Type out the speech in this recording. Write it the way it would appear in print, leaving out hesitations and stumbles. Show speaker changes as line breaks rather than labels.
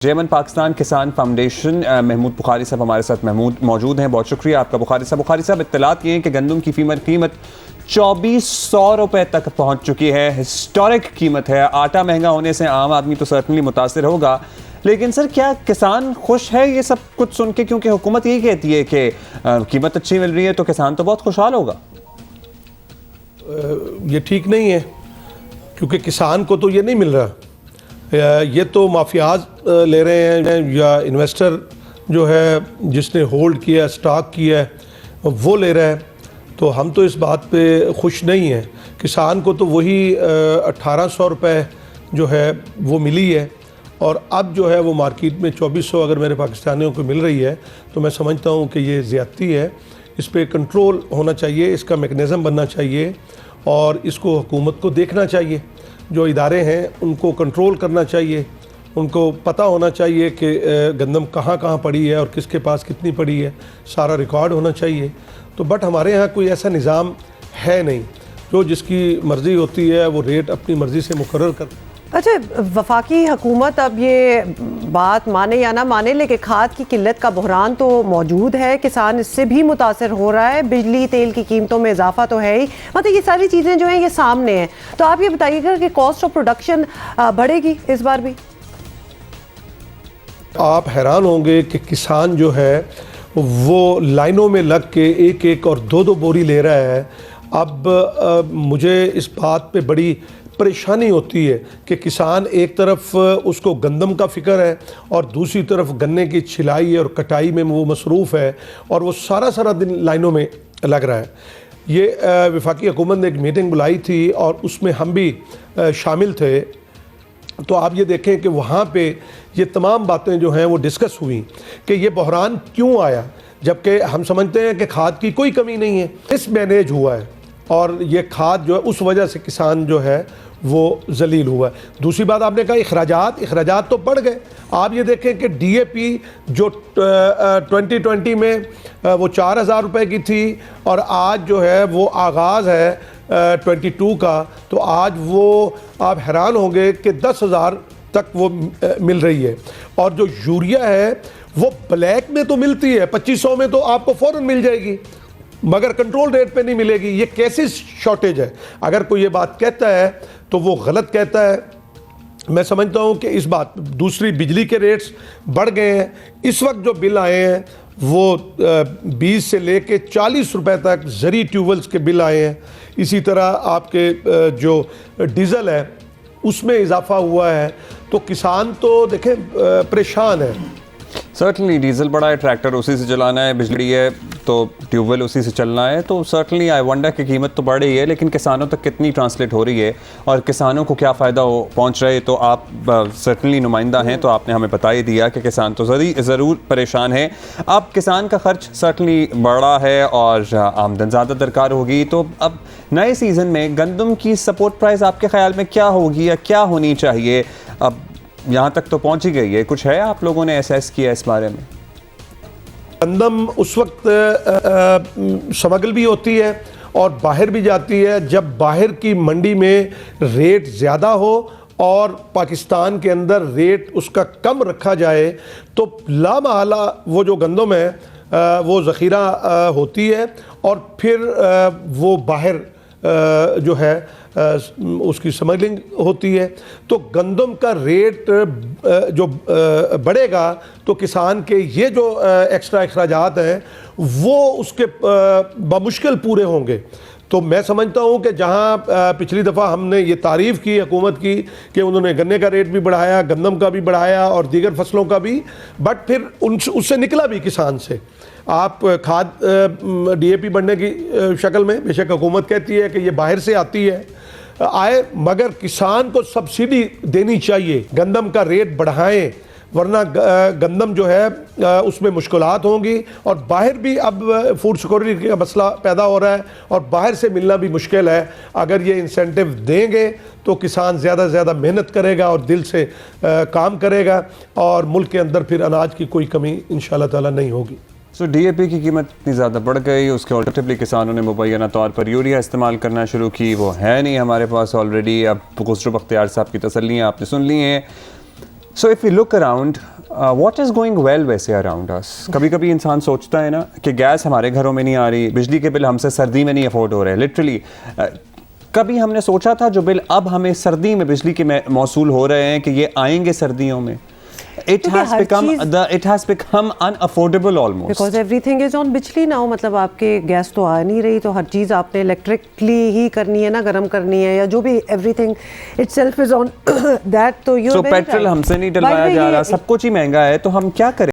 जेमन पाकिस्तान किसान फाउंडेशन महमूद बुखारी साहब हमारे साथ मौजूद हैं। बहुत शुक्रिया आपका बुखारी साहब। बुखारी साहब, इत्तलात ये हैं कि गंदम की कीमत 2400 रुपए तक पहुंच चुकी है। हिस्टोरिक कीमत है। आटा महंगा होने से आम आदमी तो सर्टनली मुतासिर होगा, लेकिन सर क्या किसान खुश है ये सब कुछ सुन के? क्योंकि हुकूमत यही कहती है कि कीमत अच्छी मिल रही है तो किसान तो बहुत खुशहाल होगा।
ये ठीक नहीं है, क्योंकि किसान को तो ये नहीं मिल रहा, ये तो माफियाज ले रहे हैं या इन्वेस्टर जो है जिसने होल्ड किया, स्टॉक किया है, वो ले रहा है। तो हम तो इस बात पे खुश नहीं हैं। किसान को तो वही 1800 रुपये जो है वो मिली है, और अब जो है वो मार्केट में 2400 अगर मेरे पाकिस्तानियों को मिल रही है तो मैं समझता हूँ कि ये ज़्यादती है। इस पर कंट्रोल होना चाहिए, इसका मेकनिज़म बनना चाहिए, और इसको हुकूमत को देखना चाहिए। जो इदारे हैं उनको कंट्रोल करना चाहिए, उनको पता होना चाहिए कि गंदम कहाँ कहाँ पड़ी है और किसके पास कितनी पड़ी है, सारा रिकॉर्ड होना चाहिए। तो बट हमारे यहाँ कोई ऐसा निज़ाम है नहीं, जो जिसकी मर्ज़ी होती है वो रेट अपनी मर्ज़ी से मुकर्रर कर।
अच्छा, वफाकी हुकूमत अब ये बात माने या ना माने, लेकिन खाद की किल्लत का बहरान तो मौजूद है। किसान इससे भी मुतासर हो रहा है। बिजली तेल की कीमतों में इजाफा तो है ही, मतलब ये सारी चीज़ें जो हैं ये सामने हैं। तो आप ये बताइएगा कि कॉस्ट ऑफ प्रोडक्शन बढ़ेगी इस बार भी?
आप हैरान होंगे कि किसान जो है वो लाइनों में लग के एक एक और दो दो बोरी ले रहा है। अब मुझे इस बात पे बड़ी परेशानी होती है कि किसान एक तरफ उसको गंदम का फ़िक्र है और दूसरी तरफ गन्ने की छिलाई और कटाई में वो मसरूफ़ है, और वो सारा सारा दिन लाइनों में लग रहा है। ये वफाकी हुकूमत ने एक मीटिंग बुलाई थी और उसमें हम भी शामिल थे। तो आप ये देखें कि वहाँ पे ये तमाम बातें जो हैं वो डिस्कस हुई कि ये बहरान क्यों आया, जबकि हम समझते हैं कि खाद की कोई कमी नहीं है, मिसमैनेज हुआ है, और ये खाद जो है उस वजह से किसान जो है वो जलील हुआ है। दूसरी बात आपने कहा अखराजात तो बढ़ गए। आप ये देखें कि DAP जो 2020 में वो 4000 रुपये की थी, और आज जो है वो आगाज़ है 22 का, तो आज वो आप हैरान होंगे कि 10,000 तक वो मिल रही है। और जो यूरिया है वो ब्लैक में तो मिलती है, 2500 में तो आपको फ़ौरन मिल जाएगी, मगर कंट्रोल रेट पे नहीं मिलेगी। ये कैसी शॉर्टेज है? अगर कोई ये बात कहता है तो वो गलत कहता है। मैं समझता हूँ कि इस बात, दूसरी बिजली के रेट्स बढ़ गए हैं। इस वक्त जो बिल आए हैं वो 20 से लेके 40 रुपए तक ज़री ट्यूबवेल्स के बिल आए हैं। इसी तरह आपके जो डीज़ल है उसमें इजाफा हुआ है। तो किसान तो देखें परेशान है।
सर्टनली डीजल बढ़ा है, ट्रैक्टर उसी से चलाना है, बिजली है तो ट्यूबवेल उसी से चलना है। तो सर्टनली आई वंडर की कीमत तो बढ़ रही है, लेकिन किसानों तक कितनी ट्रांसलेट हो रही है और किसानों को क्या फ़ायदा पहुंच रहा है? तो आप सर्टनली नुमाइंदा हैं, तो आपने हमें बता ही दिया कि किसान तो ज़रूर परेशान है। अब किसान का खर्च सर्टनली बढ़ा है और आमदन ज़्यादा दरकार होगी। तो अब नए सीज़न में गंदम की सपोर्ट प्राइस आपके ख्याल में क्या होगी या क्या होनी चाहिए? अब यहाँ तक तो पहुँच ही गई है, कुछ है आप लोगों ने एसेस किया इस बारे में?
गंदम उस वक्त स्मगल भी होती है और बाहर भी जाती है जब बाहर की मंडी में रेट ज़्यादा हो और पाकिस्तान के अंदर रेट उसका कम रखा जाए, तो लामहला वो जो गंदम है वो ज़ख़ीरा होती है, और फिर वो बाहर जो है उसकी स्मगलिंग होती है। तो गंदम का रेट जो बढ़ेगा तो किसान के ये जो एक्स्ट्रा अखराजात हैं वो उसके बमुश्किल पूरे होंगे। तो मैं समझता हूँ कि जहाँ पिछली दफ़ा हमने ये तारीफ़ की हुकूमत की कि उन्होंने गन्ने का रेट भी बढ़ाया, गंदम का भी बढ़ाया और दीगर फसलों का भी, बट फिर उससे निकला भी किसान से। आप खाद DAP बढ़ने की शक्ल में, बेशक हुकूमत कहती है कि ये बाहर से आती है, आए, मगर किसान को सब्सिडी देनी चाहिए, गंदम का रेट बढ़ाएं, वरना गंदम जो है उसमें मुश्किलात होंगी। और बाहर भी अब फूड सिक्योरिटी का मसला पैदा हो रहा है और बाहर से मिलना भी मुश्किल है। अगर ये इंसेंटिव देंगे तो किसान ज़्यादा से ज़्यादा मेहनत करेगा और दिल से काम करेगा, और मुल्क के अंदर फिर अनाज की कोई कमी इंशाअल्लाह ताला नहीं होगी।
सो DAP की कीमत इतनी ज़्यादा बढ़ गई, उसके ऑल्टरनेटिवली किसानों ने मुबैना तौर पर यूरिया इस्तेमाल करना शुरू की। वो है नहीं हमारे पास ऑलरेडी। अब खुसरो बख्तियार साहब की तसल्लियाँ आपने सुन ली हैं। So if we look around what is going well वैसे अराउंड अस, कभी कभी इंसान सोचता है ना कि गैस हमारे घरों में नहीं आ रही, बिजली के बिल हमसे सर्दी में नहीं अफोर्ड हो रहे, लिटरली कभी हमने सोचा था जो बिल अब हमें सर्दी में बिजली के मौसूल हो रहे हैं कि ये आएंगे सर्दियों में? It has become unaffordable almost.
Because everything is on बिजली now, मतलब आपके गैस तो आ नहीं रही, तो हर चीज़ आपने इलेक्ट्रिकली ही करनी है ना, गर्म करनी है या जो भी, everything itself is on that, तो you
पेट्रोल हमसे नहीं डलवाया जा रहा, सब कुछ ही महंगा है, तो हम क्या करें?